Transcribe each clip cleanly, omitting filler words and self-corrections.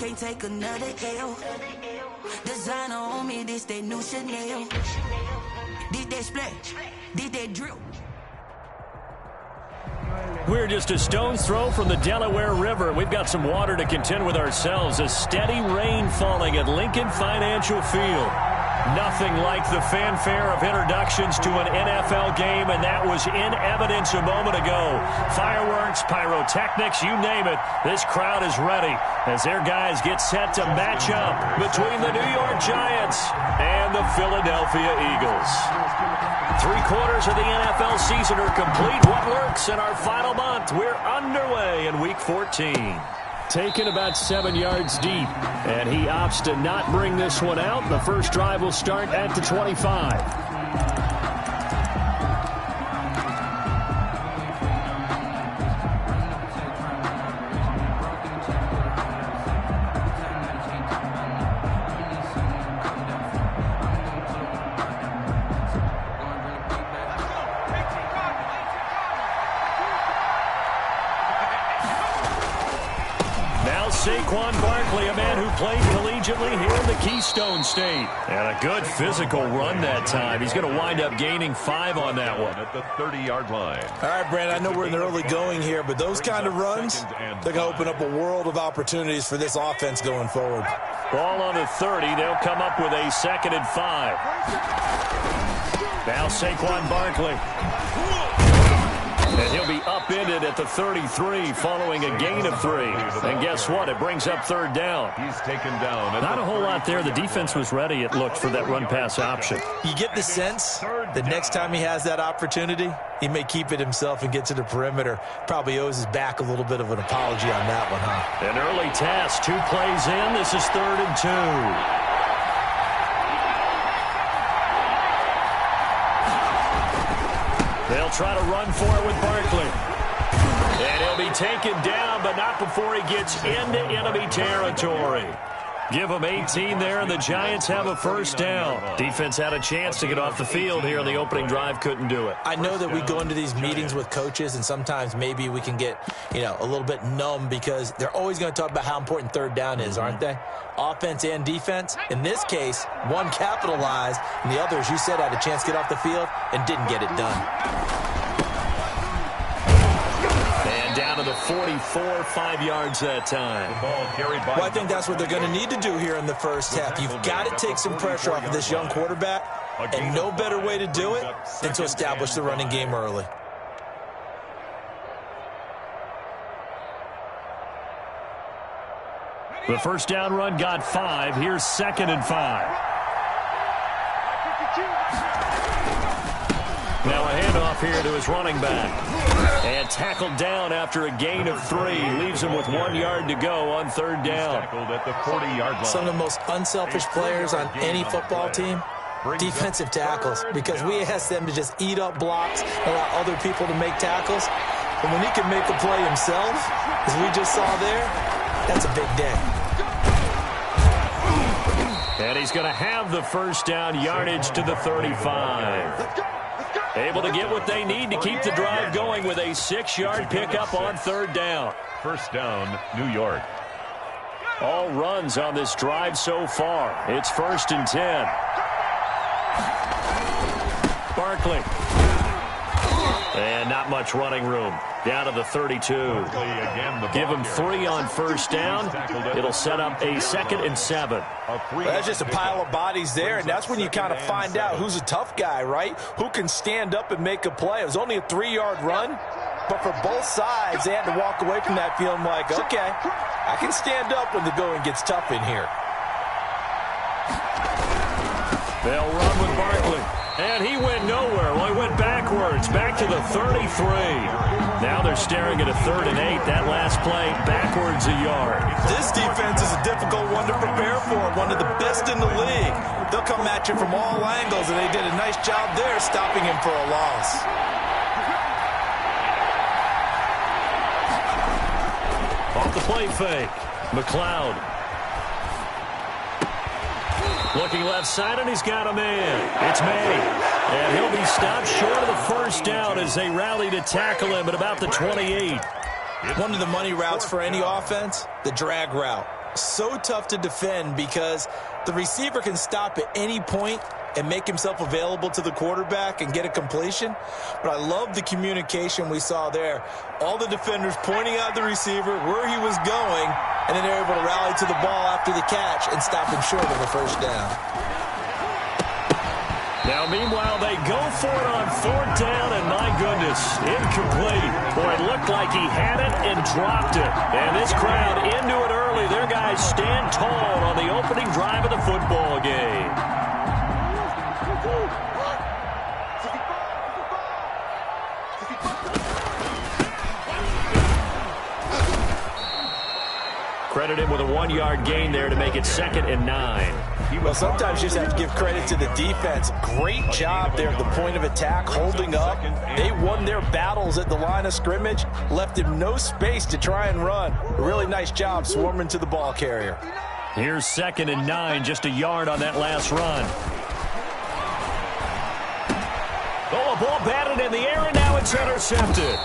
can't take another L. Designer on me, this they new Chanel. Did they splash? Did they drill? We're just a stone's throw from the Delaware River. We've got some water to contend with ourselves. A steady rain falling at Lincoln Financial Field. Nothing like the fanfare of introductions to an NFL game, and that was in evidence a moment ago. Fireworks, pyrotechnics, you name it. This crowd is ready as their guys get set to match up between the New York Giants and the Philadelphia Eagles. 3/4 of the NFL season are complete. What lurks in our final month? We're underway in Week 14. Taken about 7 yards deep, and he opts to not bring this one out. The first drive will start at the 25. Barkley, a man who played collegiately here in the Keystone State. And a good physical run that time. He's going to wind up gaining 5 on that one. At the 30-yard line. All right, Brandon, I know we're in the early going here, but those kind of runs, they're going to open up a world of opportunities for this offense going forward. Ball on the 30. They'll come up with a 2nd and 5. Now Saquon Barkley. And he'll be upended at the 33 following a gain of 3. And guess what? It brings up 3rd down. He's taken down. Not a whole lot there. The defense was ready, it looked, for that run-pass option. You get the sense that next time he has that opportunity, he may keep it himself and get to the perimeter. Probably owes his back a little bit of an apology on that one, huh? An early task. 2 plays in. This is 3rd and 2. They'll try to run for it with Barkley. And he'll be taken down, but not before he gets into enemy territory. Give them 18 there, and the Giants have a 1st down. Defense had a chance to get off the field here on the opening drive, couldn't do it. I know that we go into these meetings with coaches, and sometimes maybe we can get, a little bit numb because they're always going to talk about how important 3rd down is, aren't they? Offense and defense. In this case, one capitalized, and the other, as you said, had a chance to get off the field and didn't get it done. Down to the 44, 5 yards that time. Well, I think that's what they're going to need to do here in the first half. You've got to take some pressure off of this young quarterback, and no better way to do it than to establish the running game early. The 1st down run got 5. Here's 2nd and 5. Now a handoff here to his running back. And tackled down after a gain of 3. Leaves him with 1 yard to go on 3rd down. Tackled at the 40-yard line. Some of the most unselfish players on any football team, defensive tackles, because we ask them to just eat up blocks, allow other people to make tackles. But when he can make a play himself, as we just saw there, that's a big day. And he's going to have the 1st down, yardage to the 35. Able to get what they need to keep the drive going with a 6-yard pickup on 3rd down. 1st down, New York. All runs on this drive so far. It's 1st and 10. Barkley. And not much running room. Down to the 32. Give him 3 on 1st down. It'll set up a 2nd and 7. Well, that's just a pile of bodies there, and that's when you kind of find out who's a tough guy, right? Who can stand up and make a play. It was only a 3-yard run, but for both sides, they had to walk away from that feeling like, okay, I can stand up when the going gets tough in here. They'll run with Barkley. And he went nowhere. Well, he went backwards, back to the 33. Now they're staring at a 3rd and 8. That last play, backwards a yard. This defense is a difficult one to prepare for, one of the best in the league. They'll come at you from all angles, and they did a nice job there stopping him for a loss. Off the play fake, McLeod. Looking left side, and he's got a man. It's May. And he'll be stopped short of the 1st down as they rally to tackle him at about the 28. One of the money routes for any offense, the drag route. so tough to defend because the receiver can stop at any point and make himself available to the quarterback and get a completion. But I love the communication we saw there. All the defenders pointing out the receiver, where he was going, and then they're able to rally to the ball after the catch and stop him short of the first down. Now, meanwhile, they go for it on 4th down, and my goodness, incomplete. Boy, it looked like he had it and dropped it. And this crowd into it early. Their guys stand tall on the opening drive of the football game. Credit him with a 1-yard gain there to make it 2nd and 9. Well, sometimes you just have to give credit to the defense. Great job there at the point of attack, holding up. They won their battles at the line of scrimmage, left him no space to try and run. A really nice job swarming to the ball carrier. Here's 2nd and 9, just a yard on that last run. Oh, a ball batted in the air, and now it's intercepted.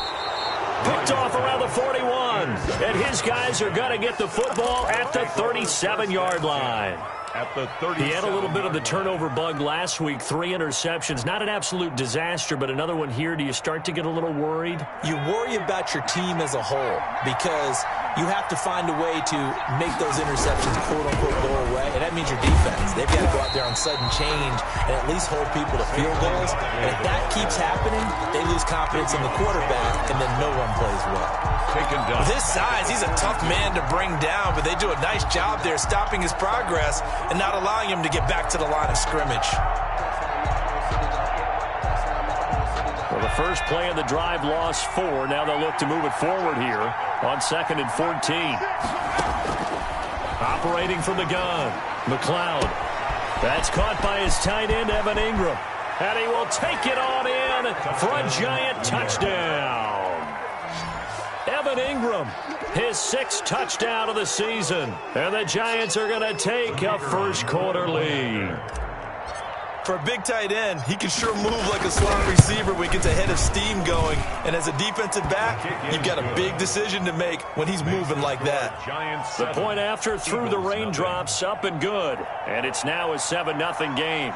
Picked off around the 41. And his guys are going to get the football at the 37-yard line. At the 37. He had a little bit of the turnover bug last week. 3 interceptions. Not an absolute disaster, but another one here. Do you start to get a little worried? You worry about your team as a whole because you have to find a way to make those interceptions, quote-unquote, go away. And that means your defense. They've got to go out there on sudden change and at least hold people to field goals. And if that keeps happening, they lose confidence in the quarterback, and then no one plays well. Taken down. With his size, he's a tough man to bring down, but they do a nice job there stopping his progress and not allowing him to get back to the line of scrimmage. Well, the first play of the drive lost 4. Now they'll look to move it forward here on 2nd and 14. Operating from the gun, McLeod. That's caught by his tight end, Evan Ingram. And he will take it on in for a giant touchdown. Evan Ingram, his 6th touchdown of the season. And the Giants are going to take a first-quarter lead. For a big tight end, he can sure move like a slot receiver when he gets a head of steam going. And as a defensive back, you've got a big decision to make when he's moving like that. The point after through the raindrops, up and good. And it's now a 7-0 game.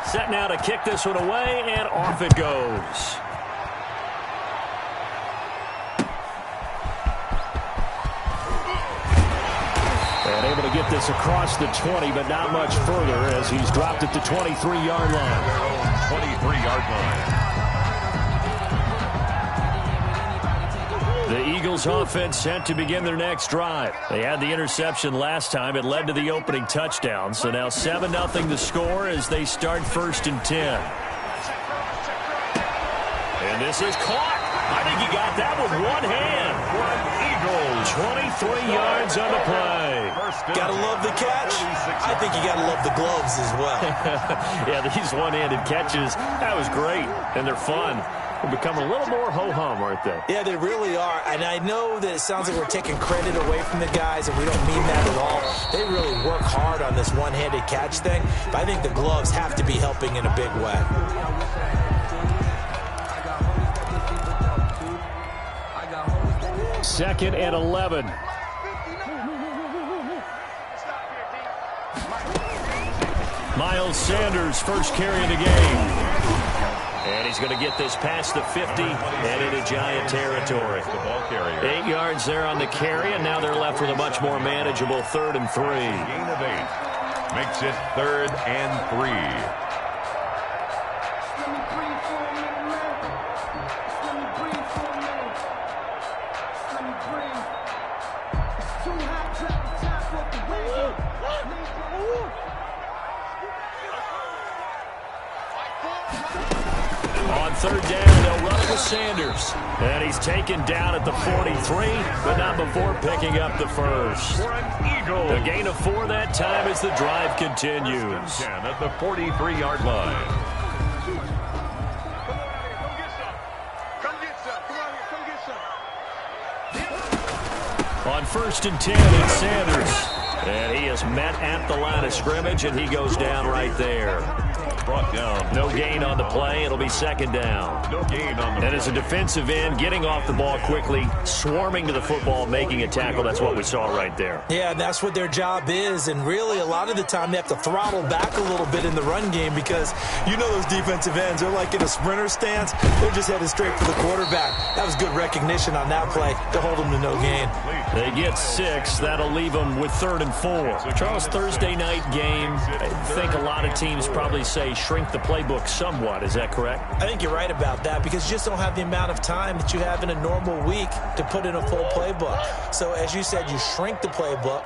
Set now to kick this one away, and off it goes. And able to get this across the 20, but not much further as he's dropped at the 23-yard line. 23-yard line. The Eagles offense set to begin their next drive. They had the interception last time. It led to the opening touchdown. So now 7-0 the score as they start 1st and 10. And this is caught. I think he got that with one hand. Eagles, 23 yards on the play. Gotta love the catch. I think you gotta love the gloves as well. Yeah, these one-handed catches, that was great. And they're fun. They're becoming a little more ho-hum, aren't they? Yeah, they really are. And I know that it sounds like we're taking credit away from the guys, and we don't mean that at all. They really work hard on this one-handed catch thing, but I think the gloves have to be helping in a big way. Second and 11. Miles Sanders, first carry of the game. And he's going to get this past the 50 and into Giant territory. 8 yards there on the carry, and now they're left with a much more manageable 3rd and 3. Gain of 8 makes it 3rd and 3. On 3rd down, they'll run it with Sanders. And he's taken down at the 43, but not before picking up the first. The gain of 4 that time as the drive continues. 10 at the 43-yard line. On 1st and 10, it's Sanders. And he is met at the line of scrimmage, and he goes down right there. brought down. No gain on the play. It'll be second down. No gain on the And as a defensive end, getting off the ball quickly, swarming to the football, making a tackle, that's what we saw right there. Yeah, and that's what their job is. And really, a lot of the time, they have to throttle back a little bit in the run game because you know those defensive ends, they're like in a sprinter stance. They're just headed straight for the quarterback. That was good recognition on that play to hold them to no gain. They get 6. That'll leave them with 3rd and 4. Charles, Thursday night game, I think a lot of teams probably say shrink the playbook somewhat. Is that correct? I think you're right about that because you just don't have the amount of time that you have in a normal week to put in a full playbook. So as you said, you shrink the playbook,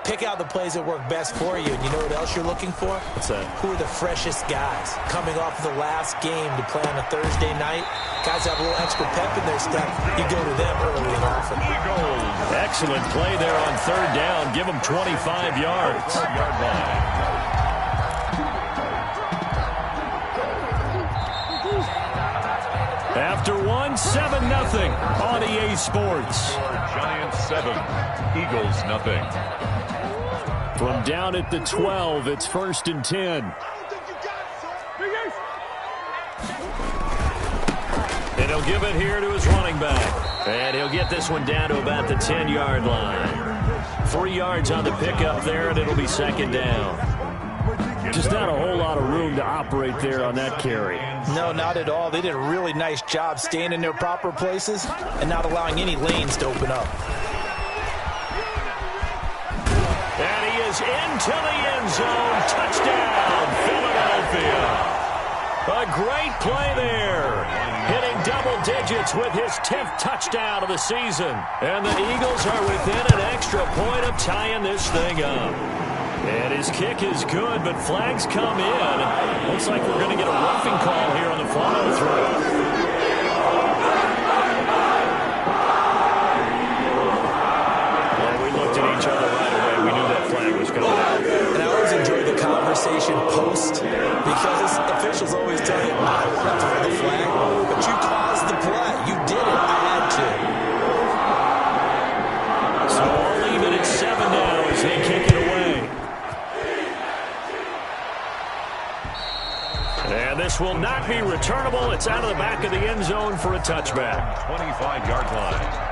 pick out the plays that work best for you. And you know what else you're looking for? What's that? Who are the freshest guys coming off of the last game to play on a Thursday night? Guys have a little extra pep in their step. You go to them early and often. Excellent play there on 3rd down. Give them 25 yards. After 1, 7-0 on EA Sports. Giants 7, Eagles nothing. From down at the 12, it's 1st and 10. And he'll give it here to his running back. And he'll get this one down to about the 10-yard line. 3 yards on the pickup there, and it'll be 2nd down. Just not a whole lot of room to operate there on that carry. No, not at all. They did a really nice job staying in their proper places and not allowing any lanes to open up. And he is into the end zone. Touchdown, Philadelphia. A great play there. Hitting double digits with his 10th touchdown of the season. And the Eagles are within an extra point of tying this thing up. And his kick is good, but flags come in. Looks like we're going to get a roughing call here on the follow-through. Conversation post because officials always tell you, I don't have to throw the flag, but you caused the play. You did it. I had to. So I'll leave it at 7 now as they kick it away. And this will not be returnable. It's out of the back of the end zone for a touchback. 25-yard line.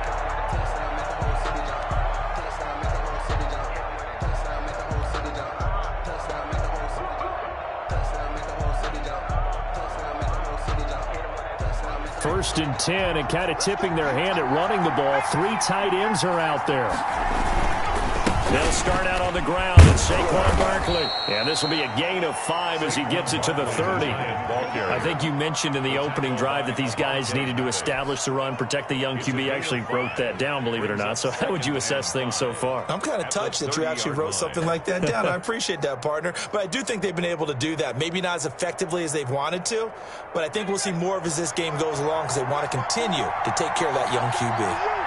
First and 10, and kind of tipping their hand at running the ball. 3 tight ends are out there. They'll start out on the ground at Saquon Barkley. And this will be a gain of 5 as he gets it to the 30. I think you mentioned in the opening drive that these guys needed to establish the run, protect the young QB. Actually wrote that down, believe it or not. So how would you assess things so far? I'm kind of touched that you actually wrote something like that down. I appreciate that, partner. But I do think they've been able to do that. Maybe not as effectively as they've wanted to, but I think we'll see more of as this game goes along because they want to continue to take care of that young QB.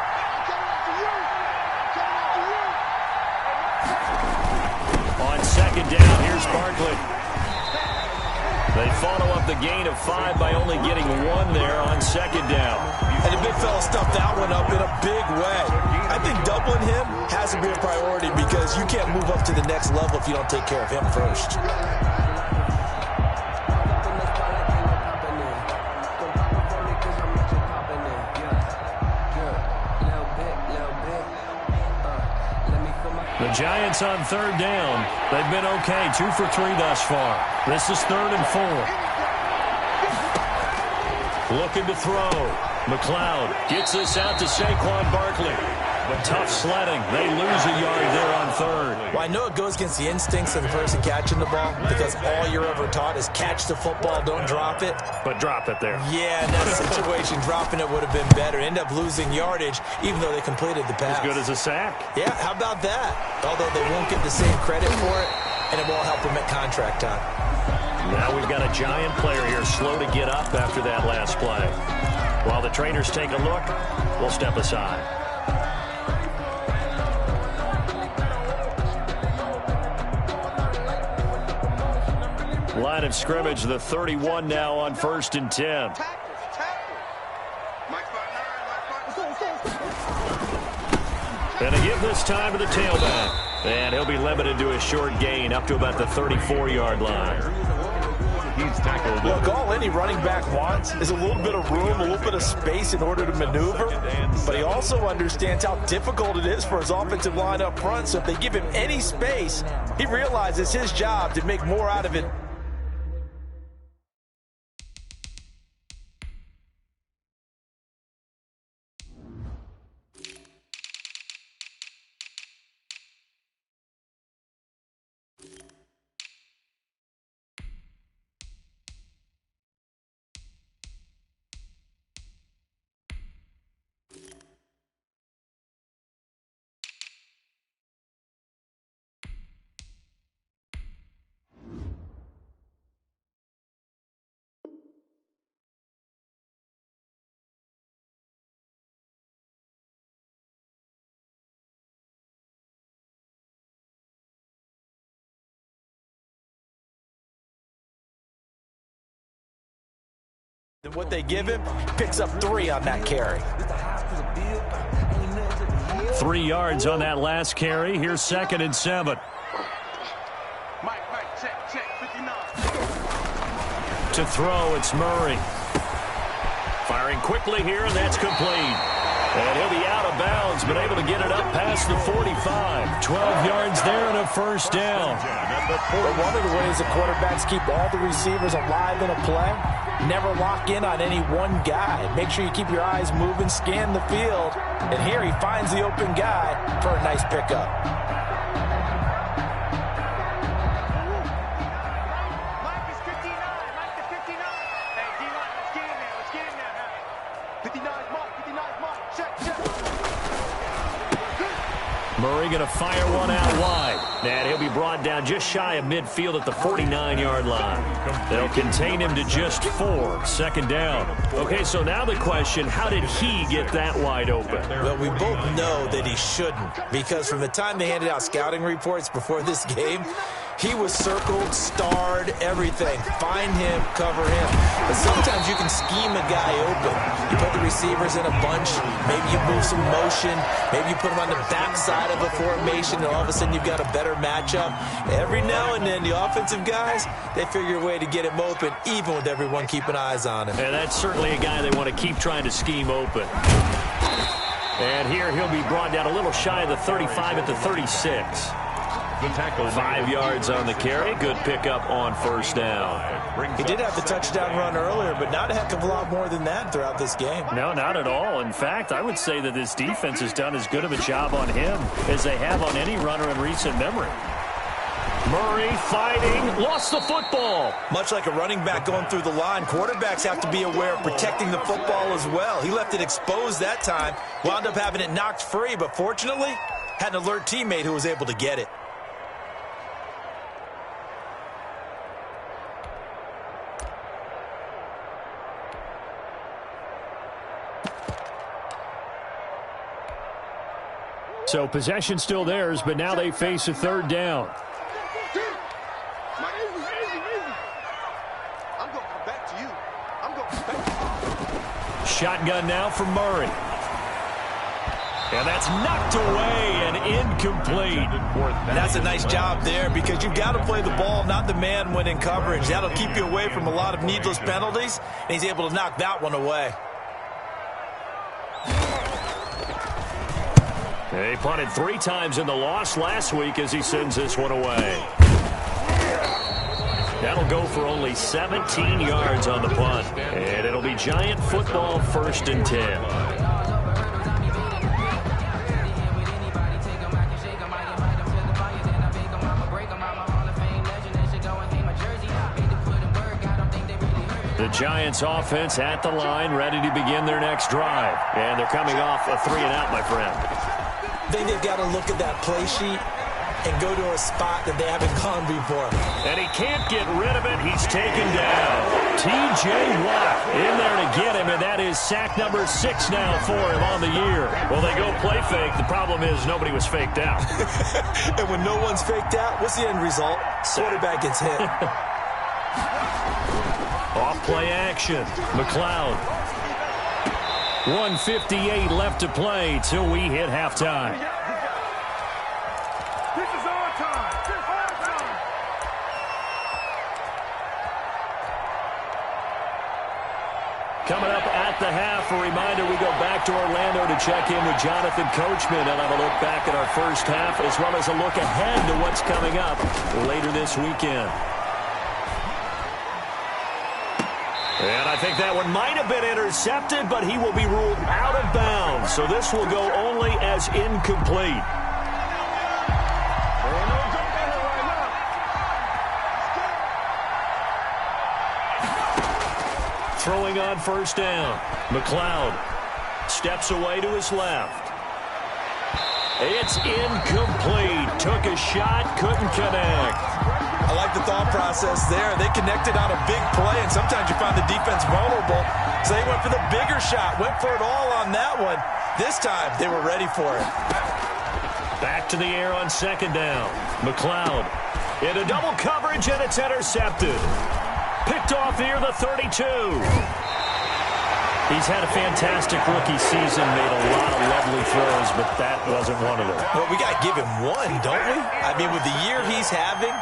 Second down, here's Barkley. They follow up the gain of 5 by only getting 1 there on 2nd down. And the big fella stuffed that one up in a big way. I think doubling him has to be a priority because you can't move up to the next level if you don't take care of him first. The Giants on 3rd down. They've been okay, 2 for 3 thus far. This is 3rd and 4. Looking to throw. McLeod gets this out to Saquon Barkley. But tough sledding. They lose a yard there on 3rd. Well, I know it goes against the instincts of the person catching the ball because all you're ever taught is catch the football, don't drop it. But drop it there. Yeah, in that situation, dropping it would have been better. End up losing yardage, even though they completed the pass. As good as a sack. Yeah, how about that? Although they won't get the same credit for it, and it won't help them at contract time. Now we've got a Giant player here slow to get up after that last play. While the trainers take a look, we'll step aside. Line of scrimmage, the 31 now on 1st and 10. And they give this time to the tailback. And he'll be limited to a short gain up to about the 34-yard line. He's tackled. Look, all any running back wants is a little bit of room, a little bit of space in order to maneuver. But he also understands how difficult it is for his offensive line up front. So if they give him any space, he realizes his job to make more out of it. And what they give him, picks up 3 on that carry. 3 yards on that last carry. Here's 2nd and 7. Check, 59. To throw, it's Murray. Firing quickly here, and that's complete. And he'll be out of bounds, but able to get it up past the 45. 12 yards there and a first down. But one of the ways the quarterbacks keep all the receivers alive in a play, never lock in on any one guy. Make sure you keep your eyes moving, scan the field. And here he finds the open guy for a nice pickup. Mike is 59. Mike is 59. Hey, D-line, let's get in there. Let's get in there. 59 is Mike. 59 is Mike. Check. Murray going to fire one out wide. And he'll be brought down just shy of midfield at the 49-yard line. They'll contain him to just 4. 2nd down. Okay, so now the question, how did he get that wide open? Well, we both know that he shouldn't, because from the time they handed out scouting reports before this game, he was circled, starred, everything. Find him, cover him. But sometimes you can scheme a guy open. You put the receivers in a bunch. Maybe you move some motion. Maybe you put them on the backside of a formation, and all of a sudden you've got a better matchup. Every now and then, the offensive guys, they figure a way to get him open, even with everyone keeping eyes on him. And that's certainly a guy they want to keep trying to scheme open. And here he'll be brought down a little shy of the 35 at the 36. 5 yards on the carry. Good pickup on first down. He did have the touchdown run earlier, but not a heck of a lot more than that throughout this game. No, not at all. In fact, I would say that this defense has done as good of a job on him as they have on any runner in recent memory. Murray fighting, lost the football. Much like a running back going through the line, quarterbacks have to be aware of protecting the football as well. He left it exposed that time, wound up having it knocked free, but fortunately, had an alert teammate who was able to get it. So possession still theirs, but now they face a 3rd down. Shotgun now for Murray. And that's knocked away and incomplete. That's a nice job there, because you've got to play the ball, not the man when in coverage. That'll keep you away from a lot of needless penalties, and he's able to knock that one away. He punted 3 times in the loss last week as he sends this one away. That'll go for only 17 yards on the punt. And it'll be Giant football, 1st and 10. The Giants offense at the line, ready to begin their next drive. And they're coming off a 3-and-out, my friend. I think they've got to look at that play sheet and go to a spot that they haven't gone before. And he can't get rid of it. He's taken down. T.J. Watt in there to get him, and that is sack number 6 now for him on the year. Well, they go play fake. The problem is nobody was faked out. And when no one's faked out, what's the end result? Quarterback gets hit. Off play action. McLeod. 1:58 left to play till we hit halftime. This is our time. This is our time. Coming up at the half, a reminder, we go back to Orlando to check in with Jonathan Coachman. He'll have a look back at our first half as well as a look ahead to what's coming up later this weekend. And I think that one might have been intercepted, but he will be ruled out of bounds. So this will go only as incomplete. Throwing on first down. McLeod steps away to his left. It's incomplete. Took a shot, couldn't connect. I like the thought process there. They connected on a big play, and sometimes you find the defense vulnerable. So they went for the bigger shot, went for it all on that one. This time, they were ready for it. Back to the air on second down. McLeod into double coverage, and it's intercepted. Picked off near the 32. He's had a fantastic rookie season, made a lot of lovely throws, but that wasn't one of them. Well, we got to give him one, don't we? I mean, with the year he's having,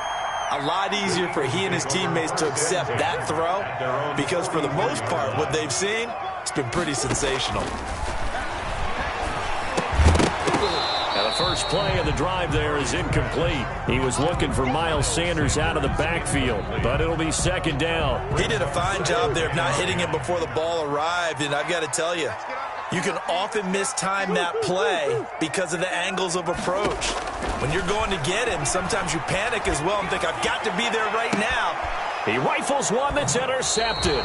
a lot easier for he and his teammates to accept that throw because for the most part, what they've seen, it's been pretty sensational. First play of the drive there is incomplete. He was looking for Miles Sanders out of the backfield, but it'll be second down. He did a fine job there of not hitting him before the ball arrived, and I've got to tell you, you can often mistime that play because of the angles of approach. When you're going to get him, sometimes you panic as well and think, I've got to be there right now. He rifles one that's intercepted.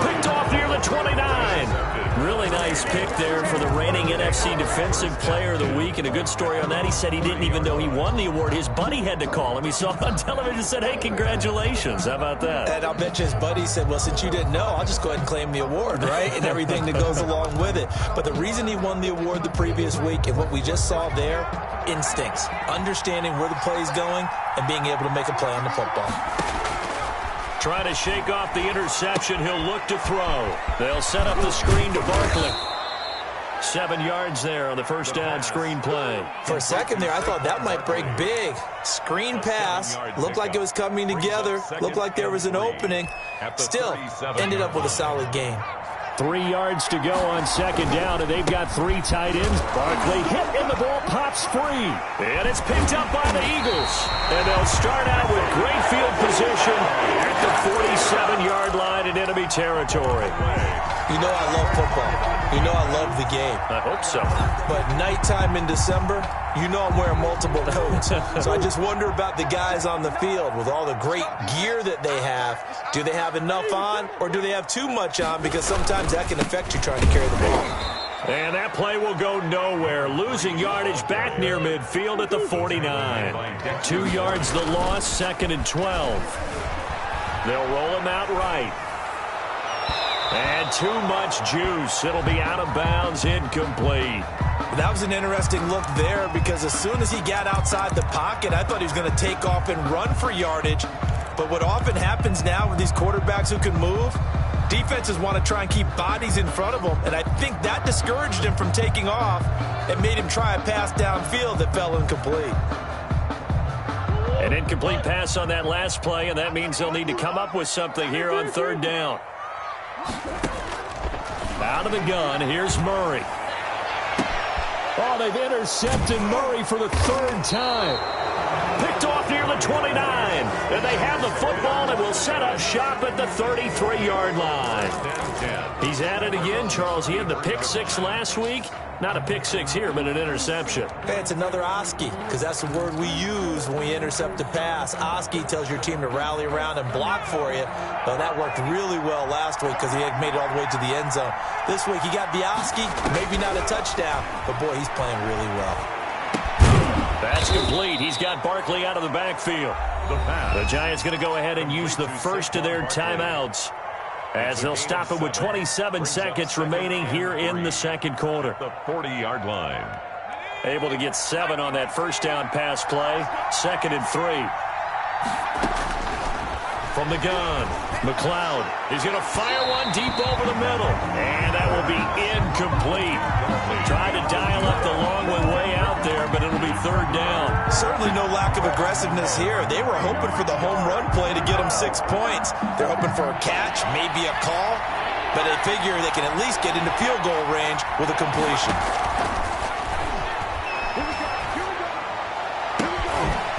Picked off near the 29. Really nice pick there for the reigning NFC Defensive Player of the Week. And a good story on that, he said he didn't even know he won the award. His buddy had to call him. He saw it on television and said, hey, congratulations. How about that? And I'll bet you his buddy said, well, since you didn't know, I'll just go ahead and claim the award, right? And everything that goes along with it. But the reason he won the award the previous week and what we just saw there, instincts, understanding where the play is going and being able to make a play on the football. Trying to shake off the interception. He'll look to throw. They'll set up the screen to Barkley. 7 yards there on the first down screen play. For a second there, I thought that might break big. Screen pass. Looked like it was coming together. Looked like there was an opening. Still, ended up with a solid game. 3 yards to go on second down, and they've got 3 tight ends. Barkley hit, and the ball pops free. And it's picked up by the Eagles. And they'll start out with great field position at the 47-yard line in enemy territory. You know I love football. You know I love the game. I hope so. But nighttime in December, you know I'm wearing multiple coats. So I just wonder about the guys on the field with all the great gear that they have. Do they have enough on, or do they have too much on? Because sometimes that can affect you trying to carry the ball. And that play will go nowhere. Losing yardage back near midfield at the 49. 2 yards the loss, second and 12. They'll roll him out right. And too much juice. It'll be out of bounds, incomplete. That was an interesting look there because as soon as he got outside the pocket, I thought he was going to take off and run for yardage. But what often happens now with these quarterbacks who can move, defenses want to try and keep bodies in front of them, and I think that discouraged him from taking off and made him try a pass downfield that fell incomplete. An incomplete pass on that last play, and that means they'll need to come up with something here on third down. Out of the gun, here's Murray. Oh, they've intercepted Murray for the third time. Picked off near the 29. And they have the football and will set up shop at the 33-yard line. He's at it again, Charles. He had the pick six last week. Not a pick six here, but an interception. Hey, it's another Oski, because that's the word we use when we intercept a pass. Oski tells your team to rally around and block for you. Well, that worked really well last week because he had made it all the way to the end zone. This week, he got the Oski, maybe not a touchdown, but boy, he's playing really well. That's complete. He's got Barkley out of the backfield. The Giants going to go ahead and use the first of their timeouts as they'll stop it with 27 seconds remaining here in the second quarter. The 40-yard line. Able to get 7 on that first down pass play. 2nd and 3. From the gun, McLeod is going to fire one deep over the middle. And that will be incomplete. Tried to dial up the long one way out there, but it'll be third down. Certainly no lack of aggressiveness here. They were hoping for the home run play to get them 6 points. They're hoping for a catch, maybe a call. but they figure they can at least get into field goal range with a completion.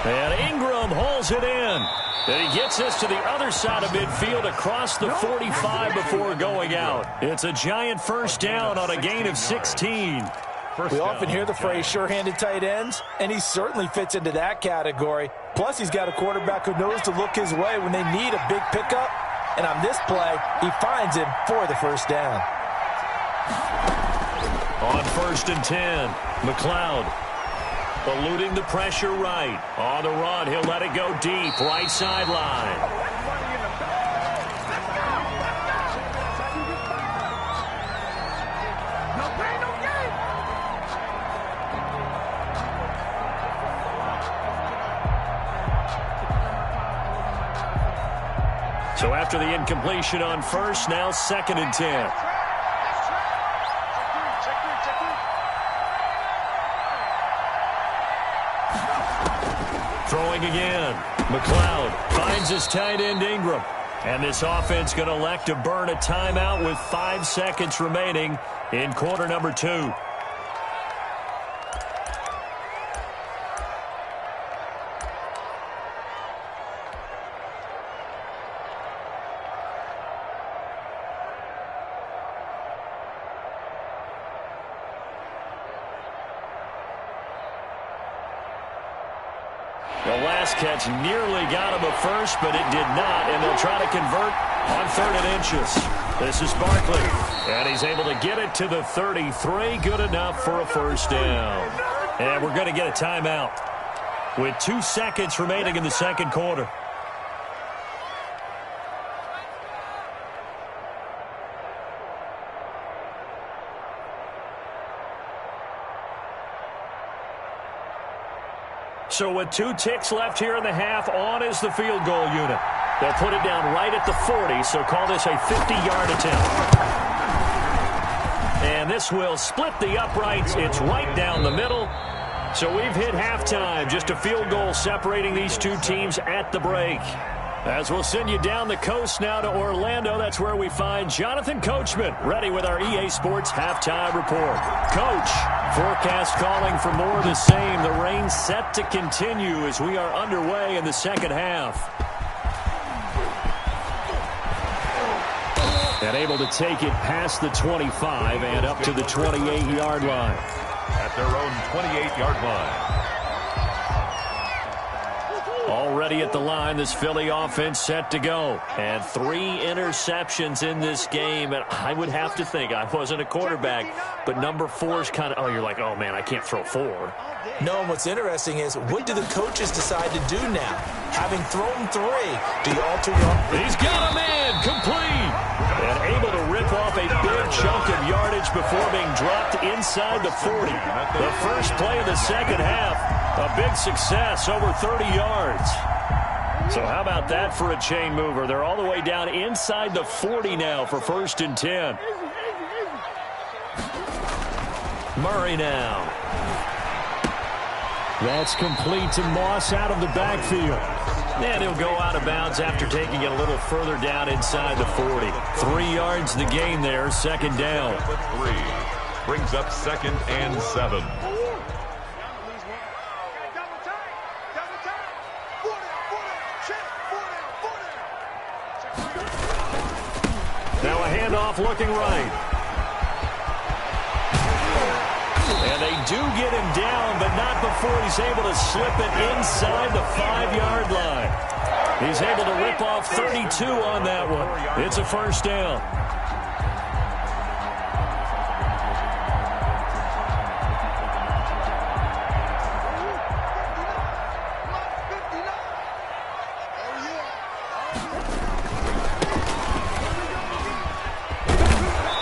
And Ingram hauls it in. And he gets us to the other side of midfield across the 45 before going out. It's a giant first down on a gain of 16. We often hear the phrase sure-handed tight ends, and he certainly fits into that category. Plus, he's got a quarterback who knows to look his way when they need a big pickup. And on this play, he finds him for the first down. On 1st and 10, McLeod eluding the pressure right. On the run, he'll let it go deep, right sideline. So after the incompletion on 1st, now 2nd and 10. Throwing again. McLeod finds his tight end Ingram. And this offense going to elect to burn a timeout with 5 seconds remaining in quarter number 2. The last catch nearly got him a first, but it did not, and they'll try to convert on 3rd and inches. This is Barkley, and he's able to get it to the 33. Good enough for a first down. And we're going to get a timeout with 2 seconds remaining in the second quarter. So with 2 ticks left here in the half, on is the field goal unit. They'll put it down right at the 40, so call this a 50-yard attempt. And this will split the uprights. It's right down the middle. So we've hit halftime. Just a field goal separating these two teams at the break. As we'll send you down the coast now to Orlando, that's where we find Jonathan Coachman, ready with our EA Sports halftime report. Coach, forecast calling for more of the same. The rain set to continue as we are underway in the second half. And able to take it past the 25 and up to the 28-yard line. At their own 28-yard line. Already at the line, this Philly offense set to go. And 3 interceptions in this game. And I would have to think, I wasn't a quarterback, but number 4 is kind of, you're like, oh, man, I can't throw 4. No, and what's interesting is, what do the coaches decide to do now? Having thrown 3, do you alter your... He's got him in, complete. And able to rip off a big chunk of yardage before being dropped inside the 40. The first play of the second half, a big success, over 30 yards. So how about that for a chain mover? They're all the way down inside the 40 now for 1st and 10. Murray now. That's complete to Moss out of the backfield. And he'll go out of bounds after taking it a little further down inside the 40. 3 yards the gain there, 2nd down. 3 brings up 2nd and 7. Now a handoff looking right. And they do get him down, but not before he's able to slip it inside the 5-yard line. He's able to rip off 32 on that one. It's a first down.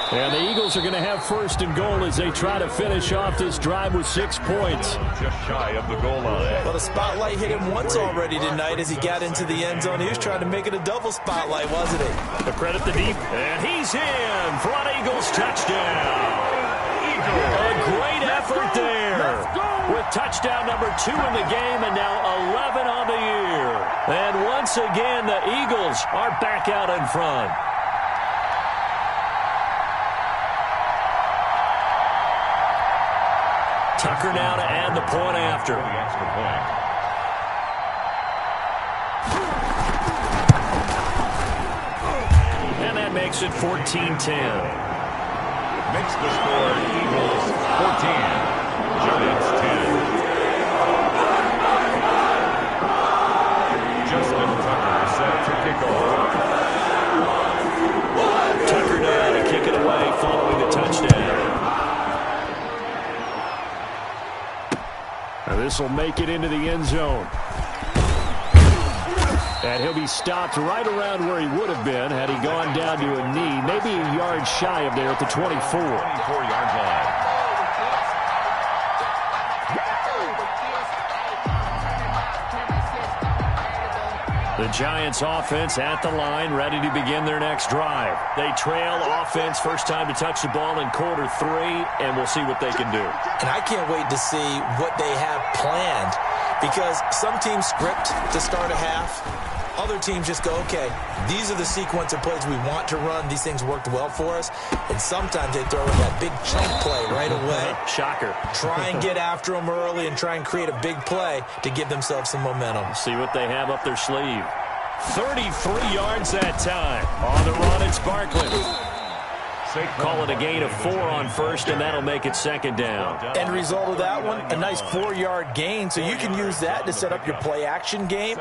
And the Eagles are going to have 1st and goal as they try to finish off this drive with 6 points. Just shy of the goal line. Well, the spotlight hit him once already tonight as he got into the end zone. He was trying to make it a double spotlight, wasn't he? The credit the deep. And he's in. Front Eagles touchdown. A great effort there. With touchdown number 2 in the game and now 11 on the year. And once again, the Eagles are back out in front. Tucker now to add the point after. The extra point. And that makes it 14-10. Makes the score Eagles 14, Giants 10. Justin Tucker set to kick off. Tucker now to kick it away following the touchdown. Now this will make it into the end zone. And he'll be stopped right around where he would have been had he gone down to a knee, maybe a yard shy of there at the 24. 24-yard line. The Giants offense at the line, ready to begin their next drive. They trail offense, first time to touch the ball in quarter 3, and we'll see what they can do. And I can't wait to see what they have planned, because some teams script to start a half. Other teams just go, okay, these are the sequence of plays we want to run. These things worked well for us. And sometimes they throw in that big chunk play right away. Shocker. Try and get after them early and try and create a big play to give themselves some momentum. See what they have up their sleeve. 33 yards that time. On the run, it's Barkley. Call it a gain of 4 on first, and that'll make it second down. End result of that one, a nice 4-yard gain, so you can use that to set up your play-action game,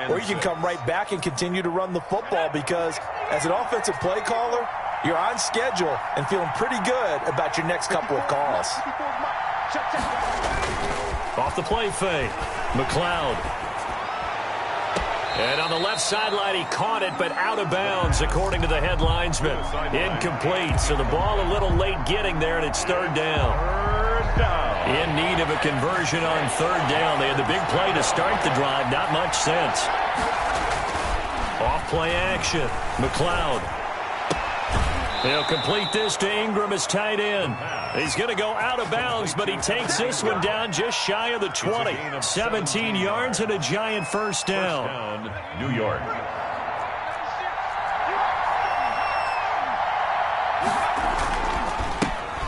or you can come right back and continue to run the football, because as an offensive play caller, you're on schedule and feeling pretty good about your next couple of calls. Off the play fake, McLeod. And on the left sideline, he caught it, but out of bounds, according to the head linesman. Incomplete, so the ball a little late getting there, and it's third down. In need of a conversion on third down. They had the big play to start the drive, not much sense. Off play action, McLeod. He'll complete this to Ingram as tight end. He's going to go out of bounds, but he takes this one down just shy of the 20. 17 yards and a Giant first down. New York.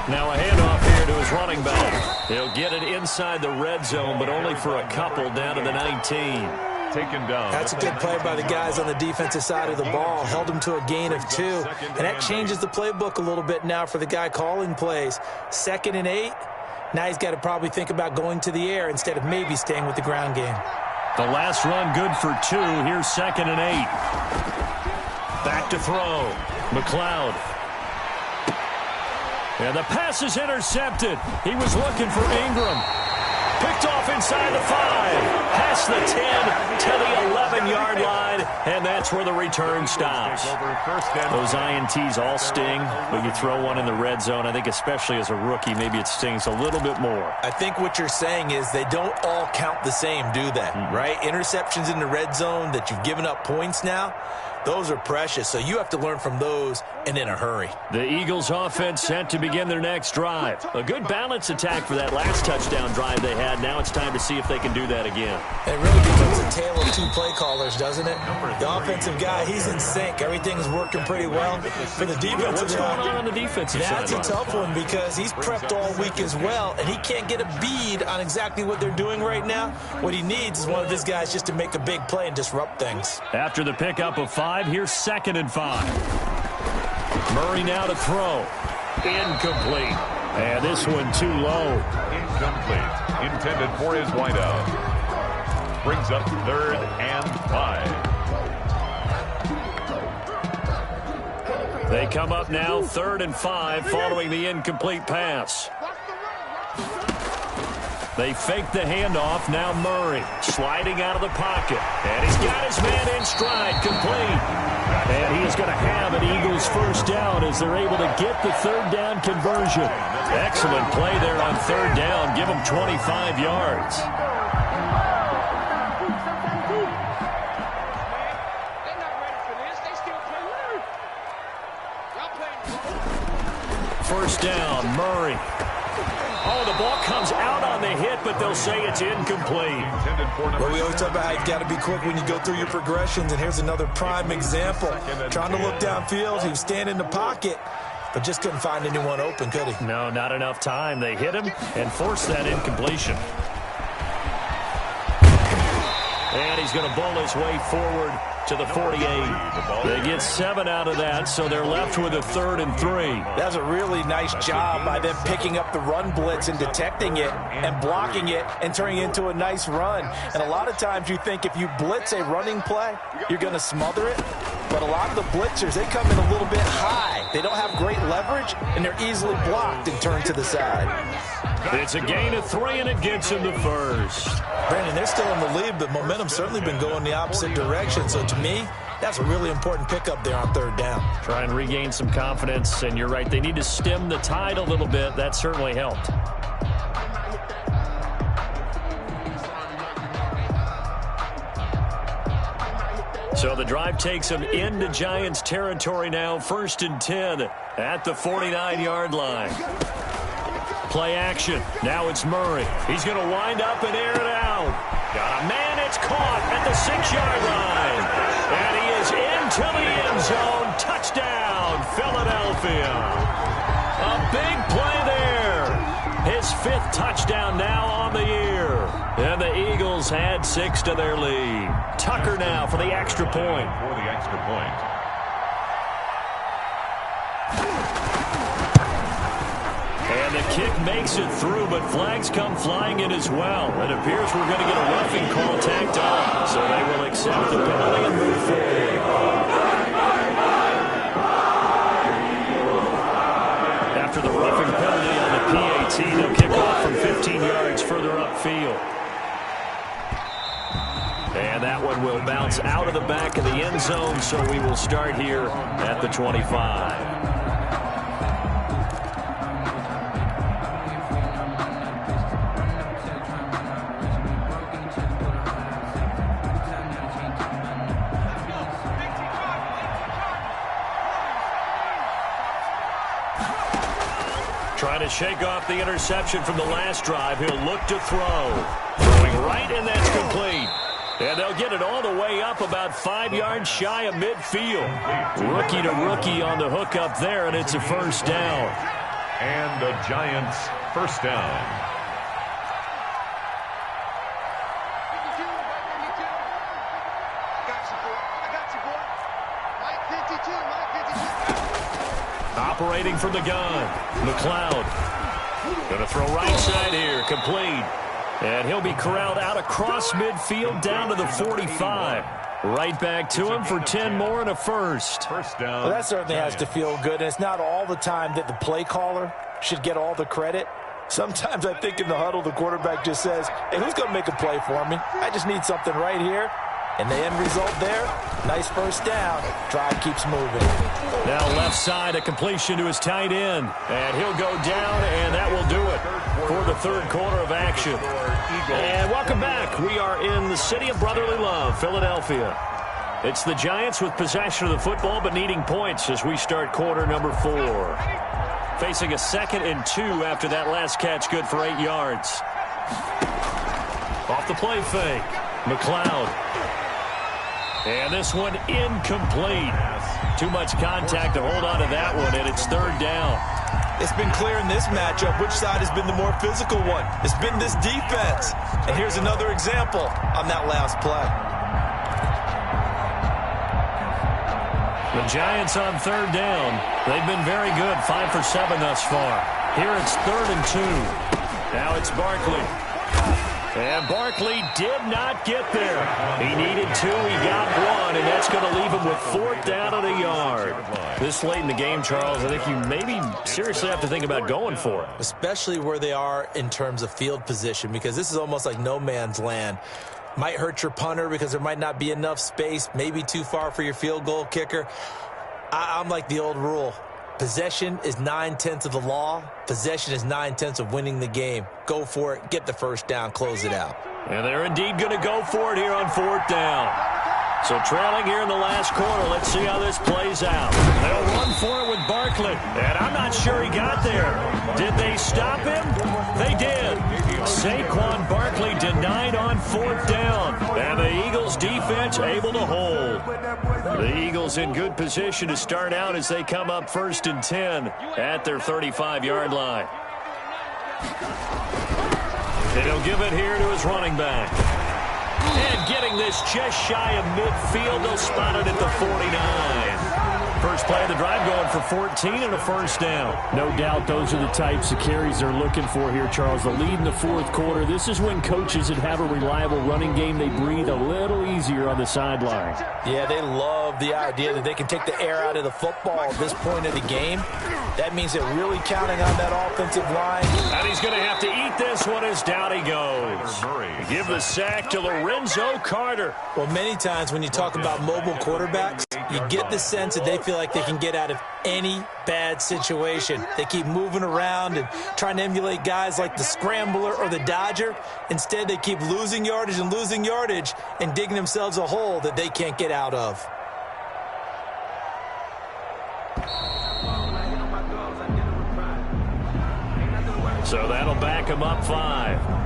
Now a handoff here to his running back. He'll get it inside the red zone, but only for a couple down to the 19. Taken down. That's a good play by the guys on the defensive side of the ball. Held him to a gain of 2. And that changes the playbook a little bit now for the guy calling plays. 2nd and 8. Now he's got to probably think about going to the air instead of maybe staying with the ground game. The last run good for 2. Here's 2nd and 8. Back to throw. McLeod. And the pass is intercepted. He was looking for Ingram. Picked off inside the 5, past the 10 to the 11-yard line, and that's where the return stops. Those INTs all sting, but you throw one in the red zone, I think especially as a rookie, maybe it stings a little bit more. I think what you're saying is they don't all count the same, do they? Right? Interceptions in the red zone that you've given up points now, those are precious, so you have to learn from those and in a hurry. The Eagles offense set to begin their next drive. A good balance attack for that last touchdown drive they had. Now it's time to see if they can do that again. It really becomes a tale of 2 play callers, doesn't it? The offensive guy, he's in sync. Everything's working pretty well. For the defensive What's guy, going on the defensive side? that's a tough one because he's prepped all week as well, and he can't get a bead on exactly what they're doing right now. What he needs is one of his guys just to make a big play and disrupt things. After the pickup of 5, here's 2nd and 5. Murray now to throw. Incomplete. And this one too low. Incomplete. Intended for his wideout. Brings up 3rd and 5. They come up now 3rd and 5 following the incomplete pass. They fake the handoff. Now Murray sliding out of the pocket. And he's got his man in stride, complete. And he is going to have an Eagles first down as they're able to get the 3rd down conversion. Excellent play there on 3rd down. Give them 25 yards. First down, Murray. Oh, the ball comes out on the hit, but they'll say it's incomplete. Well, we always talk about how you've got to be quick when you go through your progressions, and here's another prime example. Trying to look downfield, he was standing in the pocket, but just couldn't find anyone open, could he? No, not enough time. They hit him and forced that incompletion. And he's going to bowl his way forward to the 48. They get 7 out of that, so they're left with a 3rd and 3. That's a really nice job by them picking up the run blitz and detecting it and blocking it and turning it into a nice run. And a lot of times you think if you blitz a running play, you're going to smother it. But a lot of the blitzers, they come in a little bit high. They don't have great leverage, and they're easily blocked and turned to the side. It's a gain of 3, and it gets him the first. Brandon, they're still in the lead, but momentum's certainly been going the opposite direction. So to me, that's a really important pickup there on 3rd down. Try and regain some confidence, and you're right. They need to stem the tide a little bit. That certainly helped. So the drive takes them into Giants territory now. 1st and 10 at the 49-yard line. Play action. Now it's Murray. He's going to wind up and air it out. Got a man. It's caught at the 6-yard line. And he is into the end zone. Touchdown, Philadelphia. A big play there. His 5th touchdown now on the year. And the Eagles add 6 to their lead. Tucker now for the extra point. For the extra point. And the kick makes it through, but flags come flying in as well. It appears we're going to get a roughing call tacked on, so they will accept the penalty and move forward. After the roughing penalty on the PAT, they'll kick off from 15 yards further upfield. And that one will bounce out of the back of the end zone, so we will start here at the 25. Trying to shake off the interception from the last drive. He'll look to throw. Throwing right, and that's complete. And they'll get it all the way up about 5 yards shy of midfield. Rookie to rookie on the hook up there, and it's a first down. And the Giants first down. Operating from the gun, McLeod. Going to throw right side here, complete. And he'll be corralled out across midfield down to the 45. Right back to him for 10 more and a first. First down. Well, that certainly has to feel good. And it's not all the time that the play caller should get all the credit. Sometimes I think in the huddle, the quarterback just says, hey, who's going to make a play for me? I just need something right here. And the end result there, nice first down. Drive keeps moving. Now left side, a completion to his tight end. And he'll go down, and that will do it for the 3rd quarter of action. And welcome back. We are in the city of brotherly love, Philadelphia. It's the Giants with possession of the football, but needing points as we start quarter number 4. Facing a 2nd and 2 after that last catch, good for 8 yards. Off the play fake, McLeod. And this one incomplete. Too much contact to hold on to that one, and it's 3rd down. It's been clear in this matchup which side has been the more physical one. It's been this defense. And here's another example on that last play. The Giants on 3rd down. They've been very good, 5 for 7 thus far. Here it's 3rd and 2. Now it's Barkley. And Barkley did not get there. He needed 2, he got 1, and that's going to leave him with 4th down and a yard. This late in the game, Charles, I think you maybe seriously have to think about going for it. Especially where they are in terms of field position, because this is almost like no man's land. Might hurt your punter because there might not be enough space, maybe too far for your field goal kicker. I'm like the old rule. Possession is 9/10 of the law. Possession is 9/10 of winning the game. Go for it. Get the first down. Close it out. And they're indeed going to go for it here on 4th down. So trailing here in the last quarter. Let's see how this plays out. They'll run for it with Barkley. And I'm not sure he got there. Did they stop him? They did. Saquon Barkley denied on 4th down. And the Eagles defense able to hold. The Eagles in good position to start out as they come up 1st and 10 at their 35-yard line. And he'll give it here to his running back. And getting this just shy of midfield, they'll spot it at the 49. First play of the drive going for 14 and a first down. No doubt those are the types of carries they're looking for here, Charles. The lead in the fourth quarter. This is when coaches that have a reliable running game, they breathe a little easier on the sideline. Yeah, they love the idea that they can take the air out of the football at this point of the game. That means they're really counting on that offensive line. And he's going to have to eat this one as down he goes. Give the sack to Lorenzo Carter. Well, many times when you talk about mobile quarterbacks, you get the sense that they feel like they can get out of any bad situation. They keep moving around and trying to emulate guys like the Scrambler or the Dodger. Instead, they keep losing yardage and digging themselves a hole that they can't get out of. So that'll back him up 5.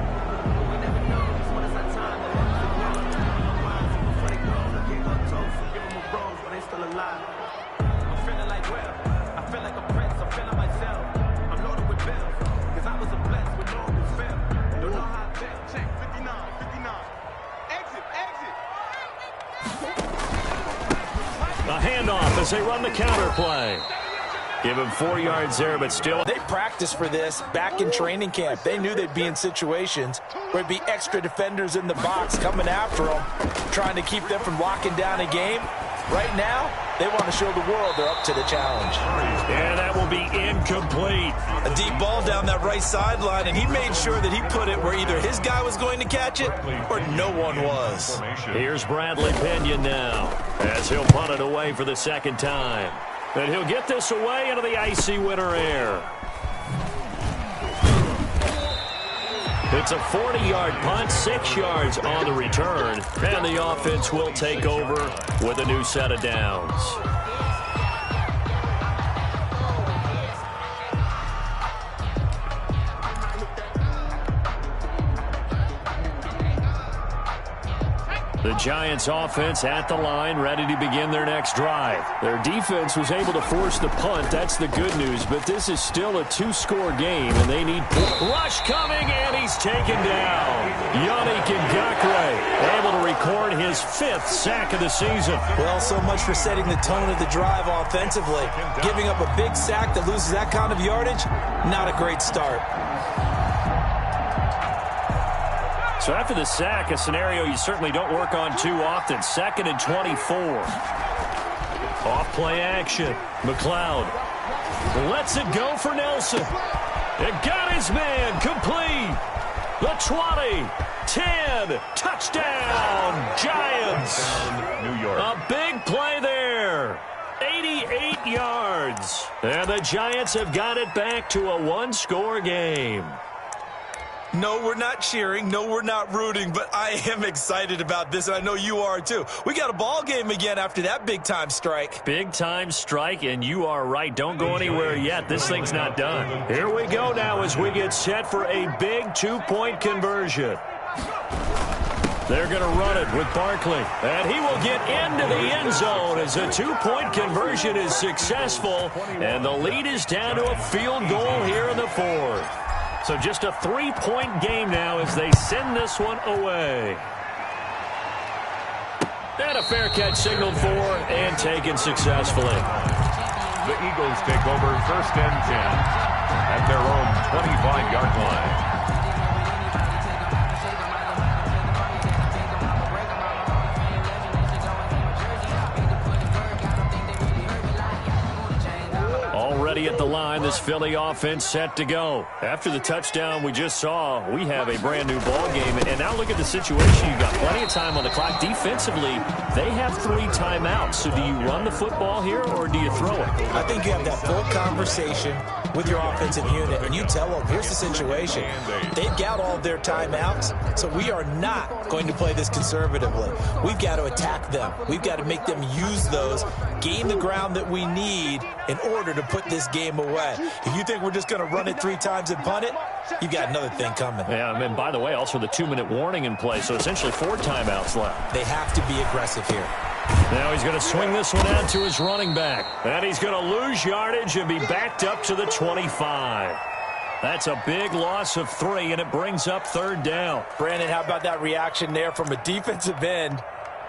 A handoff as they run the counter play. Give him 4 yards there, but still. They practiced for this back in training camp. They knew they'd be in situations where there'd be extra defenders in the box coming after them, trying to keep them from locking down a game. Right now, they want to show the world they're up to the challenge. And that will be incomplete. A deep ball down that right sideline, and he made sure that he put it where either his guy was going to catch it or no one was. Here's Bradley Pinion now as he'll punt it away for the second time. And he'll get this away into the icy winter air. It's a 40-yard punt, 6 yards on the return, and the offense will take over with a new set of downs. The Giants offense at the line, ready to begin their next drive. Their defense was able to force the punt. That's the good news, but this is still a 2-score game, and they need rush coming, and he's taken down. Yannick Ngakoue able to record his 5th sack of the season. Well, so much for setting the tone of the drive offensively. Giving up a big sack that loses that kind of yardage, not a great start. So after the sack, a scenario you certainly don't work on too often. 2nd and 24. Off play action. McLeod lets it go for Nelson. It got his man complete. The 20, 10, touchdown, Giants. New York. A big play there. 88 yards. And the Giants have got it back to a 1-score game. No, we're not cheering. No, we're not rooting, but I am excited about this, and I know you are too. We got a ball game again after that big-time strike. Big-time strike, and you are right. Don't go anywhere yet. This thing's not done. Here we go now as we get set for a big 2-point conversion. They're going to run it with Barkley, and he will get into the end zone as a 2-point conversion is successful, and the lead is down to a field goal here in the 4th. So just a 3-point game now as they send this one away. And a fair catch signaled for and taken successfully. The Eagles take over 1st and 10 at their own 25-yard line. Already at the line, this Philly offense set to go. After the touchdown we just saw, we have a brand new ball game. And now look at the situation. You've got plenty of time on the clock. Defensively, they have 3 timeouts. So do you run the football here or do you throw it? I think you have that full conversation with your offensive unit, and you tell them, here's the situation. They've got all of their timeouts, so we are not going to play this conservatively. We've got to attack them. We've got to make them use those, gain the ground that we need in order to put this game away. If you think we're just going to run it 3 times and punt it, you've got another thing coming. Yeah, and by the way, also the 2-minute warning in play, so essentially 4 timeouts left. They have to be aggressive here. Now he's going to swing this one out to his running back. And he's going to lose yardage and be backed up to the 25. That's a big loss of 3, and it brings up 3rd down. Brandon, how about that reaction there from a defensive end?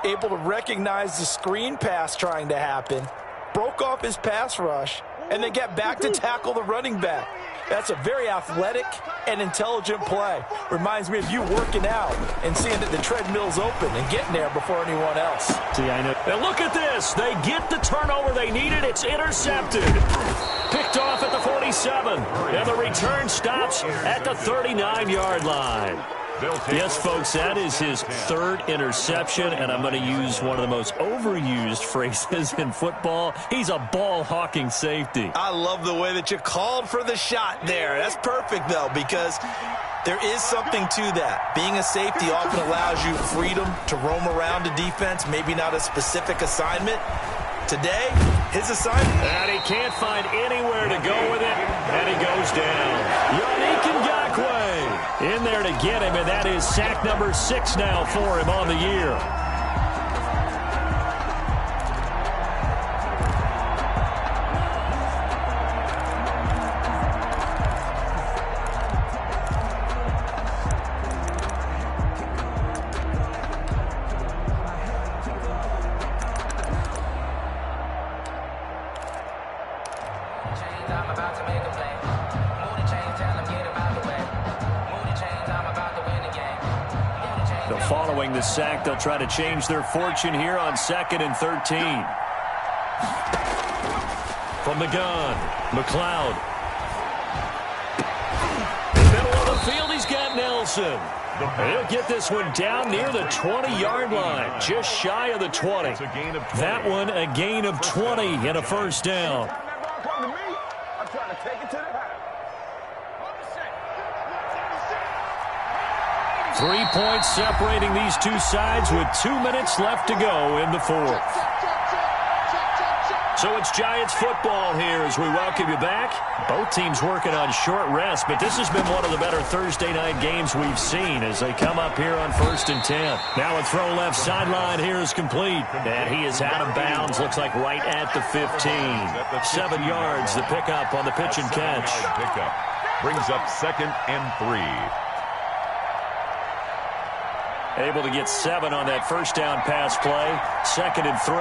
Able to recognize the screen pass trying to happen, broke off his pass rush, and then get back to tackle the running back. That's a very athletic and intelligent play. Reminds me of you working out and seeing that the treadmill's open and getting there before anyone else. See, I know. And look at this. They get the turnover they needed. It's intercepted. Picked off at the 47. And the return stops at the 39-yard line. Yes, folks, that is his 3rd interception, and I'm going to use one of the most overused phrases in football. He's a ball-hawking safety. I love the way that you called for the shot there. That's perfect, though, because there is something to that. Being a safety often allows you freedom to roam around a defense, maybe not a specific assignment. Today, his assignment. And he can't find anywhere to go with it, and he goes down. Yannick Ngakoue in there to get him, and that is sack number 6 now for him on the year. Following the sack, they'll try to change their fortune here on 2nd and 13. From the gun, McLeod. Middle of the field, he's got Nelson. He'll get this one down near the 20-yard line, just shy of the 20. That one a gain of 20 and a 1st down. I'm trying to take it to the house. 3 points separating these two sides with 2 minutes left to go in the 4th. So it's Giants football here as we welcome you back. Both teams working on short rest, but this has been one of the better Thursday night games we've seen as they come up here on 1st and 10. Now a throw left sideline here is complete, and he is out of bounds, looks like right at the 15. 7 yards, the pickup on the pitch and catch. Pickup brings up 2nd and 3. Able to get 7 on that 1st down pass play. 2nd and 3.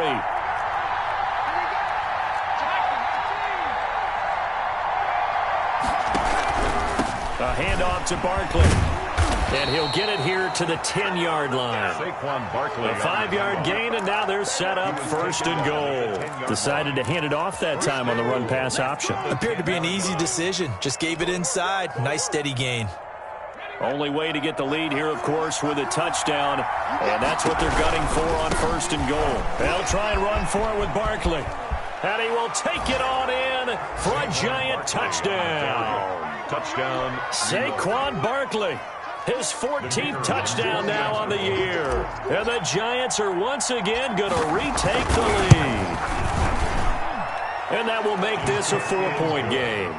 A handoff to Barkley. And he'll get it here to the 10-yard line. Saquon Barkley. A 5-yard gain, and now they're set up 1st and goal. Decided to hand it off that time on the run-pass option. Appeared to be an easy decision. Just gave it inside. Nice steady gain. Only way to get the lead here, of course, with a touchdown. And that's what they're gunning for on 1st and goal. They'll try and run for it with Barkley. And he will take it on in for a Giant touchdown. Touchdown. Saquon Barkley. His 14th touchdown now on the year. And the Giants are once again going to retake the lead. And that will make this a 4-point game.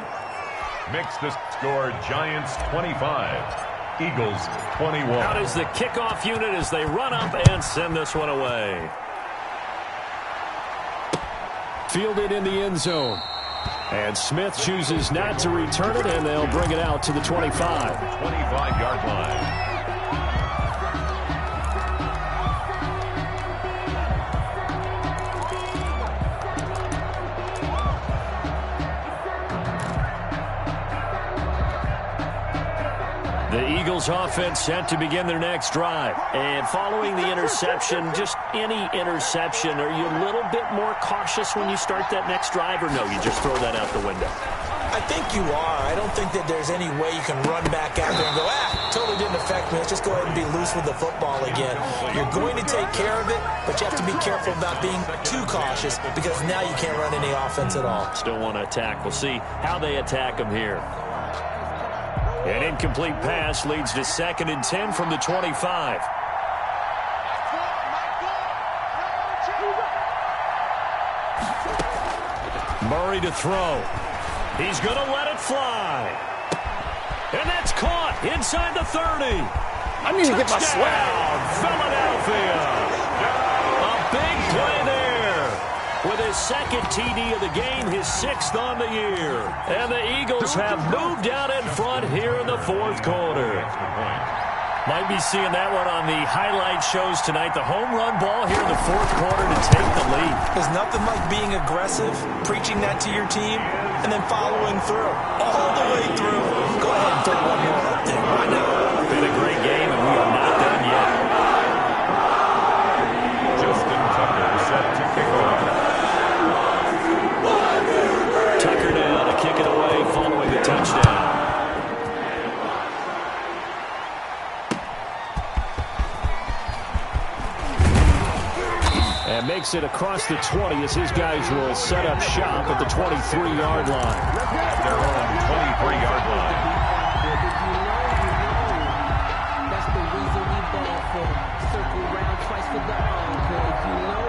Makes the score Giants 25. Eagles 21. Out is the kickoff unit as they run up and send this one away. Fielded in the end zone. And Smith chooses not to return it, and they'll bring it out to the 25. 25-yard line. The Eagles offense set to begin their next drive. And following the interception, just any interception, are you a little bit more cautious when you start that next drive, or no, you just throw that out the window? I think you are. I don't think that there's any way you can run back out there and go, totally didn't affect me. Let's just go ahead and be loose with the football again. You're going to take care of it, but you have to be careful about being too cautious because now you can't run any offense at all. Still want to attack. We'll see how they attack them here. An incomplete pass leads to 2nd and 10 from the 25. Murray to throw. He's going to let it fly. And that's caught inside the 30. I need to get my swag. Philadelphia. A big play there. With his second TD of the game, his 6th on the year. And the Eagles have moved out in front here in the 4th quarter. Might be seeing that one on the highlight shows tonight. The home run ball here in the 4th quarter to take the lead. There's nothing like being aggressive, preaching that to your team, and then following through. All the way through. Go ahead and throw one more up there. Why not? Been a great game, and we are not done yet. Justin Tucker set to kick off. Tucker now to kick it away following the touchdown. And makes it across the 20 as his guys will set up shop at the 23-yard line. At their own 23-yard line. That's the reason we ball for. Circle around twice for the encore. You know.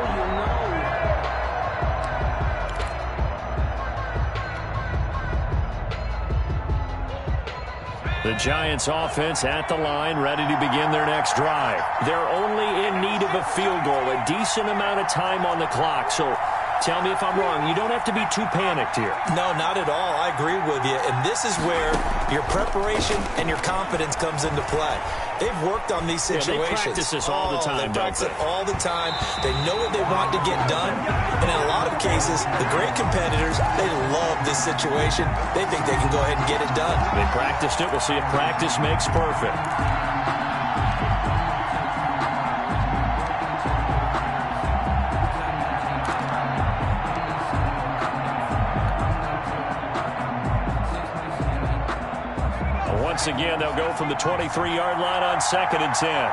The Giants offense at the line, ready to begin their next drive. They're only in need of a field goal, a decent amount of time on the clock. So tell me if I'm wrong. You don't have to be too panicked here. No, not at all. I agree with you. And this is where your preparation and your confidence comes into play. They've worked on these situations. Yeah, they practice this all the time, They practice it all the time. They know what they want to get done. And in a lot of cases, the great competitors, they love this situation. They think they can go ahead and get it done. They practiced it. We'll see if practice makes perfect. Once again, they'll go from the 23-yard line on 2nd and 10.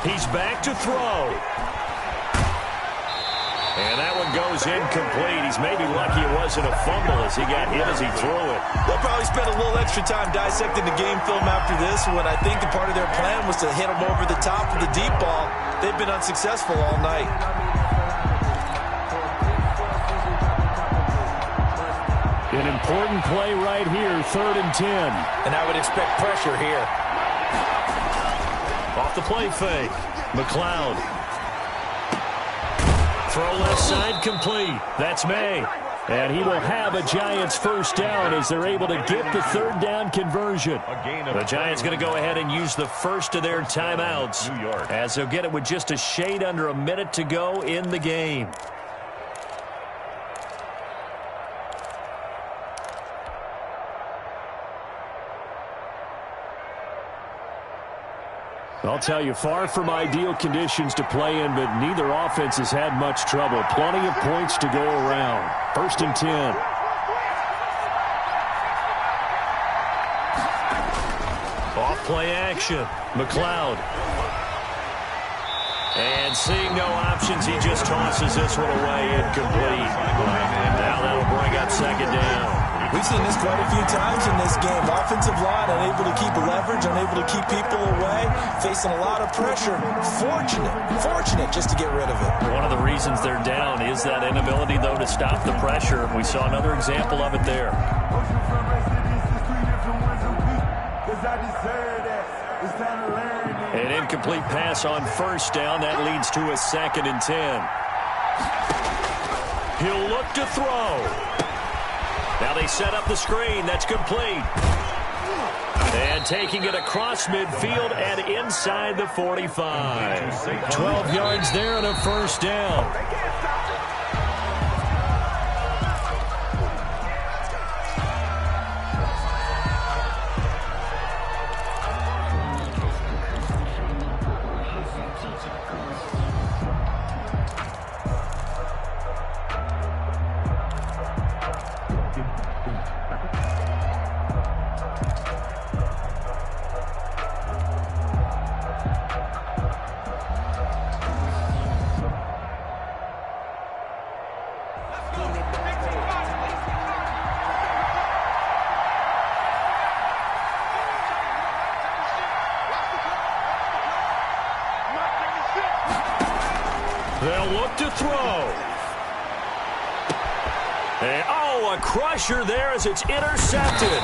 He's back to throw. And that one goes incomplete. He's maybe lucky it wasn't a fumble as he got hit as he threw it. They'll probably spend a little extra time dissecting the game film after this one. I think a part of their plan was to hit him over the top of the deep ball. They've been unsuccessful all night. An important play right here, 3rd and 10. And I would expect pressure here. Off the play fake. McLeod. Throw left side complete. That's May. And he will have a Giants first down as they're able to get the 3rd down conversion. The Giants going to go ahead and use the first of their timeouts as they'll get it with just a shade under a minute to go in the game. I'll tell you, far from ideal conditions to play in, but neither offense has had much trouble. Plenty of points to go around. 1st and 10. Off play action. McLeod. And seeing no options, he just tosses this one away incomplete. And now that'll bring up 2nd down. We've seen this quite a few times in this game. Offensive line unable to keep leverage, unable to keep people away, facing a lot of pressure. Fortunate just to get rid of it. One of the reasons they're down is that inability, though, to stop the pressure. We saw another example of it there. An incomplete pass on 1st down. That leads to a 2nd and 10. He'll look to throw. Now they set up the screen. That's complete. And taking it across midfield and inside the 45. 12 yards there and a first down. They'll look to throw. And, Oh, a crusher there as it's intercepted.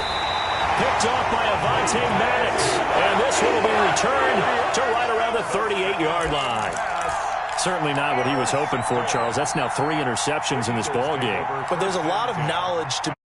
Picked off by Avonte Maddox. And this one will be returned to right around the 38-yard line. Certainly not what he was hoping for, Charles. That's now 3 interceptions in this ball game. But there's a lot of knowledge to